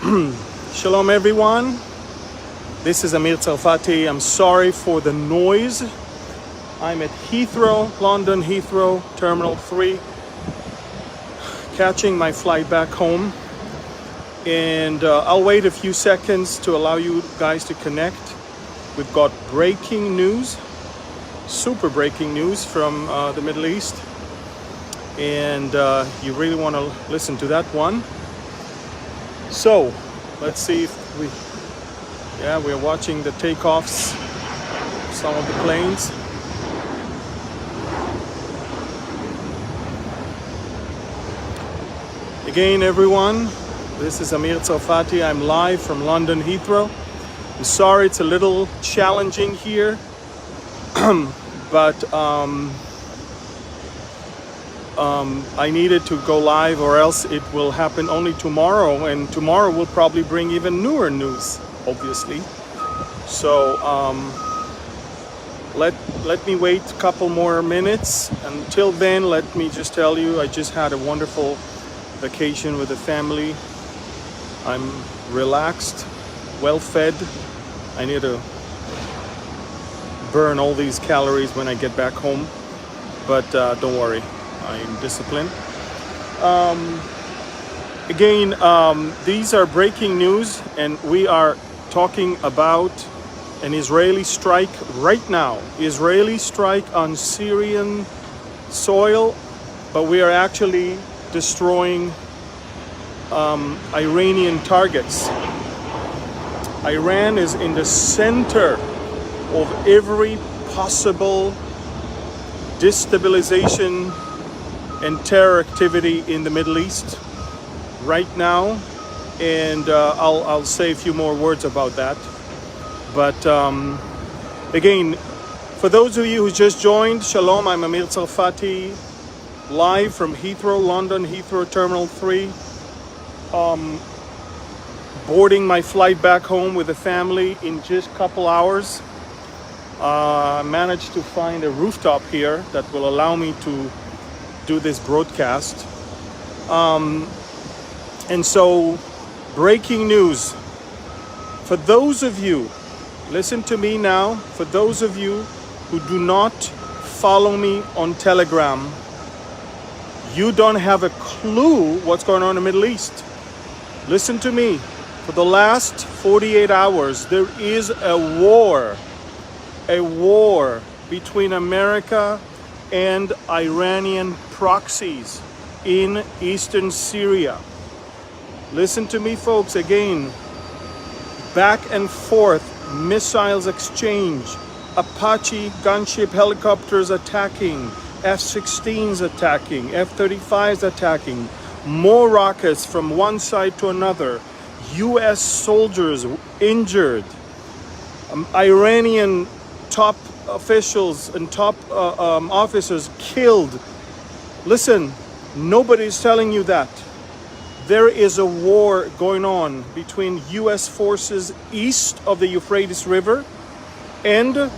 Shalom everyone, this is Amir Tsarfati. I'm sorry for the noise. I'm at Heathrow, London Heathrow, Terminal 3, catching my flight back home. And I'll wait a few seconds to allow you guys to connect. We've got breaking news, super breaking news from the Middle East. And you really want to listen to that one. So let's see if we're watching the takeoffs of some of the planes. Again, everyone, this is Amir Tsarfati. I'm live from London Heathrow. I'm sorry it's a little challenging here, but I needed to go live, or else it will happen only tomorrow, and tomorrow will probably bring even newer news, obviously. So let me wait a couple more minutes. Until then, let me just tell you, I just had a wonderful vacation with the family. I'm relaxed, well fed. I need to burn all these calories when I get back home, but don't worry, I'm disciplined. Again, these are breaking news, and we are talking about an Israeli strike right now. Israeli strike on Syrian soil, but we are actually destroying Iranian targets. Iran is in the center of every possible destabilization and terror activity in the Middle East right now, and I'll say a few more words about that. But again, for those of you who just joined, Shalom, I'm Amir Tsarfati, live from Heathrow, London Heathrow Terminal 3, boarding my flight back home with the family in just a couple hours. I managed to find a rooftop here that will allow me to do this broadcast. And so, breaking news. For those of you, listen to me now, for those of you who do not follow me on Telegram, you don't have a clue what's going on in the Middle East. Listen to me. For the last 48 hours, there is a war between America and Iranian proxies in eastern Syria. Listen to me, folks, again. Back and forth, missiles exchange, Apache gunship helicopters attacking, F-16s attacking, F-35s attacking, more rockets from one side to another, U.S. soldiers injured, Iranian top officials and top officers killed. Listen, nobody's telling you that. There is a war going on between U.S. forces east of the Euphrates River and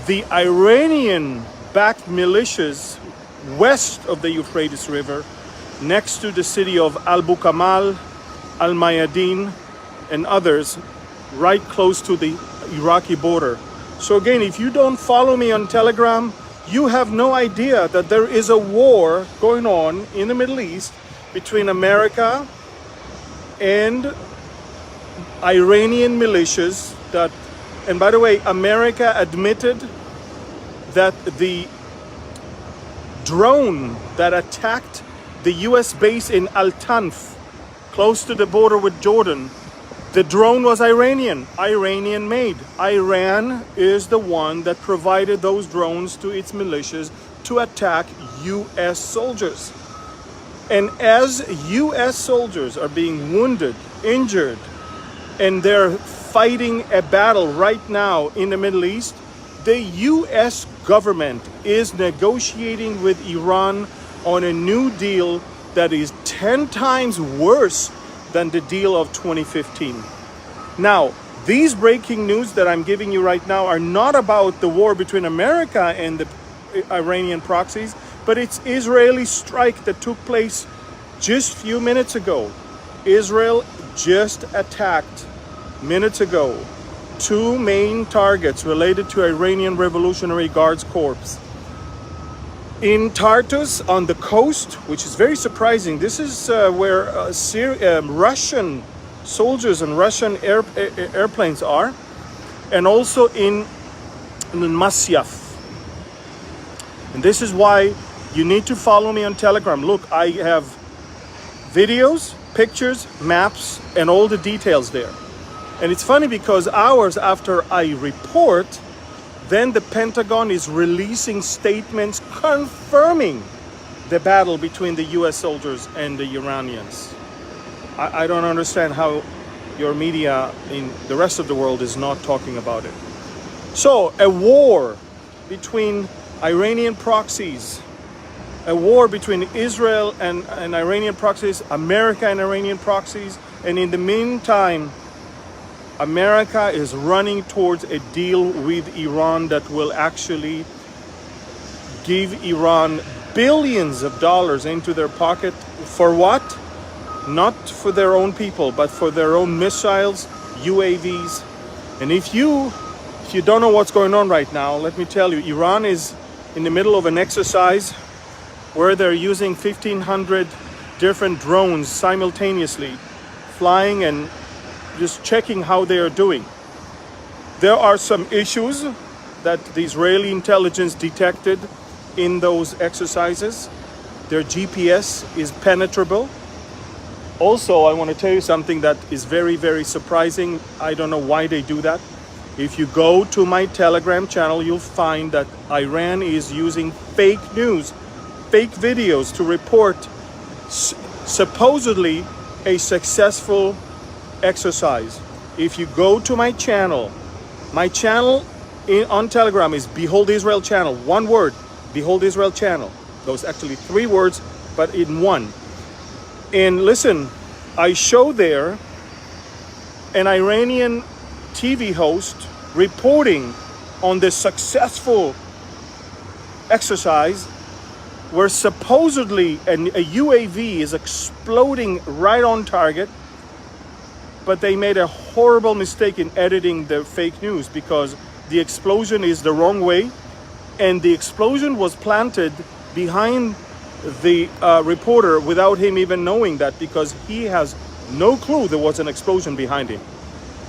the Iranian-backed militias west of the Euphrates River, next to the city of Al-Bukamal, Al-Mayadin, and others, right close to the Iraqi border. So again, if you don't follow me on Telegram, you have no idea that there is a war going on in the Middle East between America and Iranian militias that, and by the way, America admitted that the drone that attacked the US base in Al-Tanf, close to the border with Jordan, the drone was Iranian made. Iran is the one that provided those drones to its militias to attack US soldiers. And as US soldiers are being wounded, injured, and they're fighting a battle right now in the Middle East, the US government is negotiating with Iran on a new deal that is 10 times worse than the deal of 2015. Now, these breaking news that I'm giving you right now are not about the war between America and the Iranian proxies, but it's Israeli strike that took place just a few minutes ago. Israel just attacked minutes ago 2 main targets related to Iranian Revolutionary Guards Corps. In Tartus on the coast, which is very surprising, this is where Russian soldiers and Russian airplanes are, and also in Masyaf. And this is why you need to follow me on Telegram. Look, I have videos, pictures, maps, and all the details there. And it's funny because hours after I report, then the Pentagon is releasing statements confirming the battle between the US soldiers and the Iranians. I don't understand how your media in the rest of the world is not talking about it. So, a war between Iranian proxies, a war between Israel and Iranian proxies, America and Iranian proxies, and in the meantime, America is running towards a deal with Iran that will actually give Iran billions of dollars into their pocket. For what? Not for their own people, but for their own missiles, UAVs. And if you don't know what's going on right now, let me tell you, Iran is in the middle of an exercise where they're using 1,500 different drones simultaneously, flying and just checking how they are doing. There are some issues that the Israeli intelligence detected in those exercises. Their GPS is penetrable. Also, I want to tell you something that is very, very surprising. I don't know why they do that. If you go to my Telegram channel, you'll find that Iran is using fake news, fake videos to report supposedly a successful exercise. If you go to my channel on Telegram is Behold Israel Channel. One word, Behold Israel Channel. Those actually 3 words, but in one. And listen, I show there an Iranian TV host reporting on this successful exercise where supposedly a UAV is exploding right on target, but they made a horrible mistake in editing the fake news because the explosion is the wrong way, and the explosion was planted behind the reporter without him even knowing that, because he has no clue there was an explosion behind him.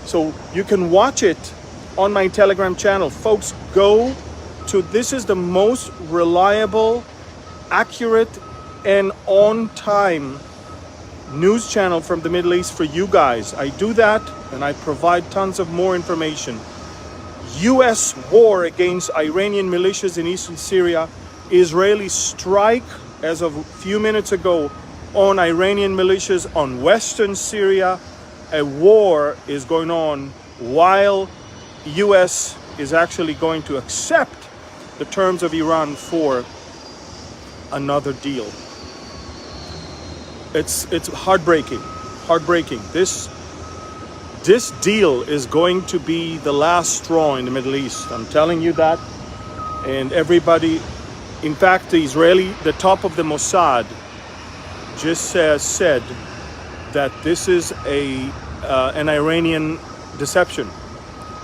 So you can watch it on my Telegram channel. Folks, go to, this is the most reliable, accurate, and on-time news channel from the Middle East for you guys. I do that, and I provide tons of more information. US war against Iranian militias in eastern Syria. Israeli strike as of a few minutes ago on Iranian militias on western Syria. A war is going on while US is actually going to accept the terms of Iran for another deal. It's heartbreaking. This deal is going to be the last straw in the Middle East. I'm telling you that. And everybody, in fact, the top of the Mossad just said that this is an Iranian deception.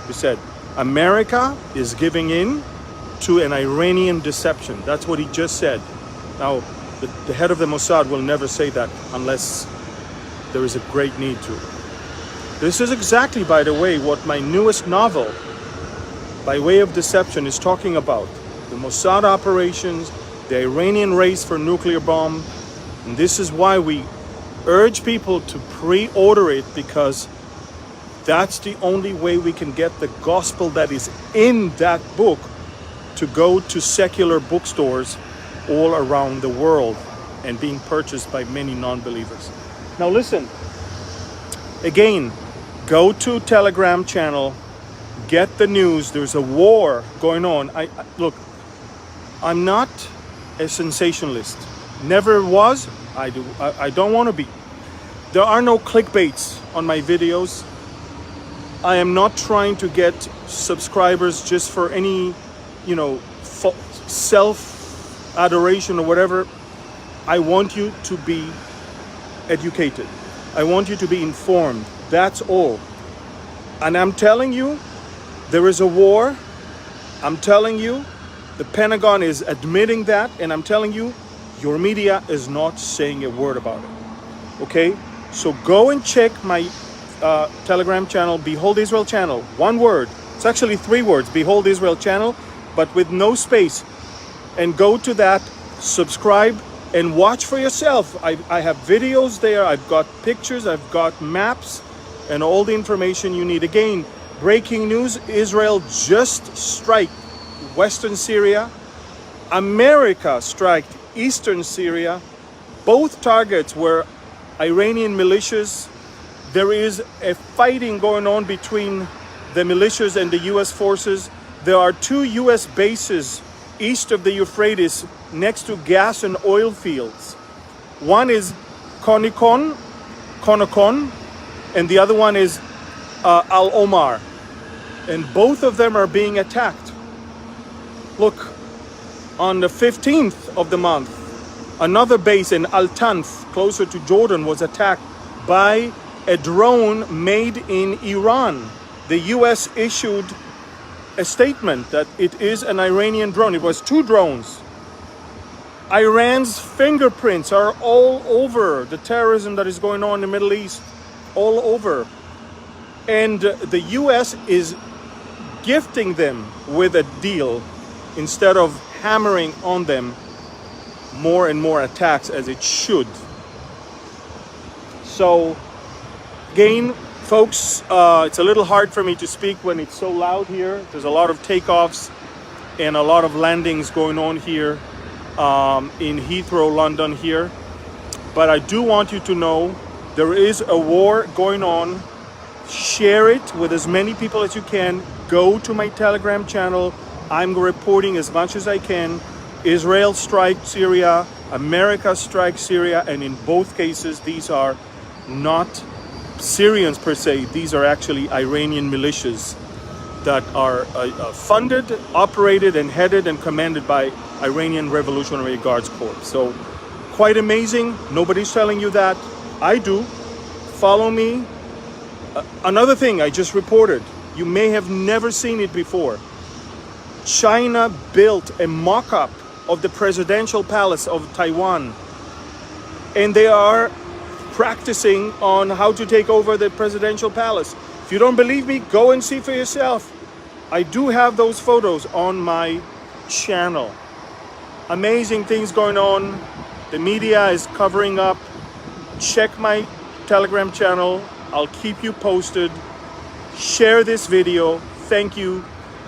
He said, America is giving in to an Iranian deception. That's what he just said. Now, the head of the Mossad will never say that unless there is a great need to. This is exactly, by the way, what my newest novel, By Way of Deception, is talking about. The Mossad operations, the Iranian race for nuclear bomb. And this is why we urge people to pre-order it, because that's the only way we can get the gospel that is in that book to go to secular bookstores all around the world and being purchased by many non-believers. Now listen, again, go to Telegram channel, get the news. There's a war going on. Look, I'm not a sensationalist. Never was. I don't want to be. There are no clickbaits on my videos. I am not trying to get subscribers just for any, self-adoration or whatever. I want you to be educated. I want you to be informed. That's all. And I'm telling you, there is a war. I'm telling you, the Pentagon is admitting that, and I'm telling you, your media is not saying a word about it. Okay? So go and check my Telegram channel, Behold Israel channel. One word. It's actually 3 words, Behold Israel channel, but with no space. And go to that, subscribe, and watch for yourself. I have videos there, I've got pictures, I've got maps, and all the information you need. Again, breaking news, Israel just struck Western Syria. America struck Eastern Syria. Both targets were Iranian militias. There is a fighting going on between the militias and the US forces. There are 2 US bases east of the Euphrates next to gas and oil fields. One is Konokon, and the other one is Al Omar. And both of them are being attacked. Look, on the 15th of the month, another base in Al Tanf, closer to Jordan, was attacked by a drone made in Iran. The US issued a statement that it is an Iranian drone. It was 2 drones. Iran's fingerprints are all over the terrorism that is going on in the Middle East, all over. And the US is gifting them with a deal instead of hammering on them more and more attacks as it should. So again, folks, it's a little hard for me to speak when it's so loud here. There's a lot of takeoffs and a lot of landings going on here in Heathrow, London here. But I do want you to know there is a war going on. Share it with as many people as you can. Go to my Telegram channel. I'm reporting as much as I can. Israel strikes Syria, America strikes Syria, and in both cases, these are not Syrians per se. These are actually Iranian militias that are funded, operated, and headed and commanded by Iranian Revolutionary Guards Corps. So quite amazing. Nobody's telling you that. I do. Follow me. Another thing I just reported, you may have never seen it before. China built a mock-up of the presidential palace of Taiwan, and they are practicing on how to take over the presidential palace. If you don't believe me, go and see for yourself. I do have those photos on my channel. Amazing things going on. The media is covering up. Check my Telegram channel. I'll keep you posted. Share this video. Thank you.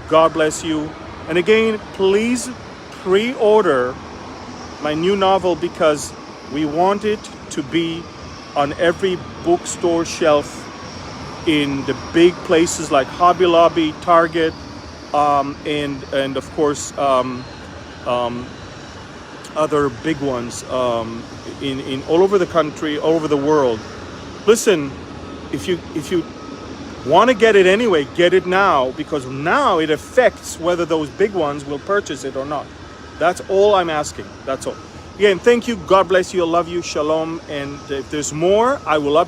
God bless you. And again, please pre-order my new novel because we want it to be on every bookstore shelf in the big places like Hobby Lobby, Target, and of course other big ones in all over the country, all over the world. Listen, if you want to get it anyway, get it now, because now it affects whether those big ones will purchase it or not. That's all I'm asking. That's all. Again, thank you. God bless you. I love you. Shalom. And if there's more, I will update.